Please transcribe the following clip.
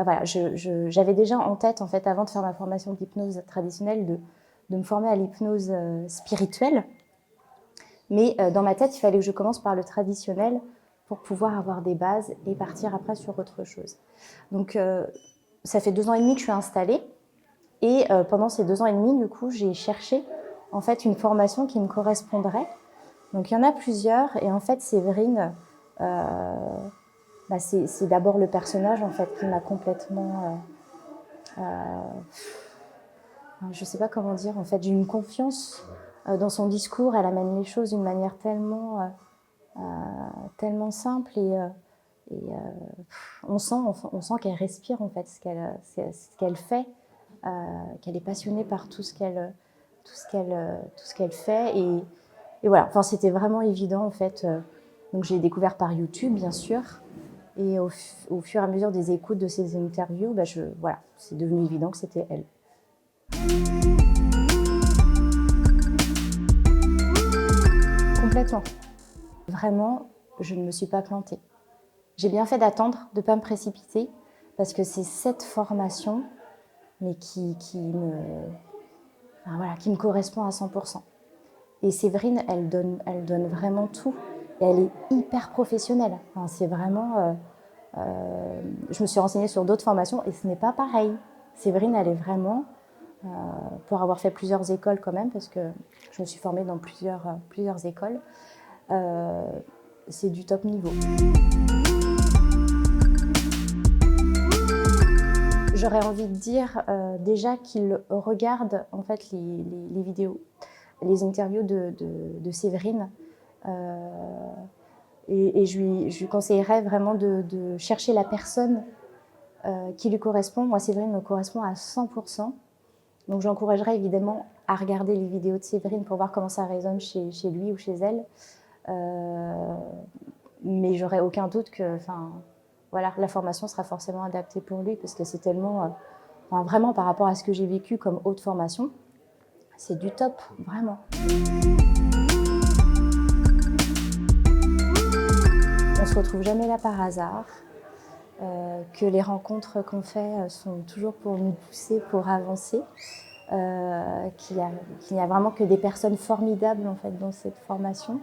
voilà, j'avais déjà en tête, en fait, avant de faire ma formation d'hypnose traditionnelle, de me former à l'hypnose spirituelle. Mais dans ma tête, il fallait que je commence par le traditionnel pour pouvoir avoir des bases et partir après sur autre chose. Donc, ça fait 2 ans et demi que je suis installée. Et pendant ces 2 ans et demi, du coup, j'ai cherché en fait une formation qui me correspondrait. Donc, il y en a plusieurs. Et en fait, Séverine, c'est d'abord le personnage en fait qui m'a complètement... je ne sais pas comment dire. En fait, j'ai une confiance dans son discours. Elle amène les choses d'une manière tellement simple on sent qu'elle respire en fait ce qu'elle fait, qu'elle est passionnée par tout ce qu'elle fait et voilà. Enfin, c'était vraiment évident en fait. Donc j'ai découvert par YouTube bien sûr et au fur et à mesure des écoutes de ces interviews, voilà, c'est devenu évident que c'était elle. Complètement. Vraiment, je ne me suis pas plantée. J'ai bien fait d'attendre, de ne pas me précipiter, parce que c'est cette formation mais qui me correspond à 100%. Et Séverine, elle donne vraiment tout. Et elle est hyper professionnelle. Enfin, c'est vraiment... je me suis renseignée sur d'autres formations et ce n'est pas pareil. Séverine, elle est vraiment... pour avoir fait plusieurs écoles quand même, parce que je me suis formée dans plusieurs écoles, c'est du top niveau. J'aurais envie de dire déjà qu'il regarde en fait les vidéos, les interviews de Séverine. Et je lui conseillerais vraiment de chercher la personne qui lui correspond. Moi, Séverine me correspond à 100%. Donc j'encouragerais évidemment à regarder les vidéos de Séverine pour voir comment ça résonne chez lui ou chez elle. Mais j'aurais aucun doute que voilà, la formation sera forcément adaptée pour lui parce que c'est tellement... vraiment par rapport à ce que j'ai vécu comme haute formation, c'est du top, vraiment. On ne se retrouve jamais là par hasard, que les rencontres qu'on fait sont toujours pour nous pousser, pour avancer, qu'il n'y a vraiment que des personnes formidables en fait, dans cette formation.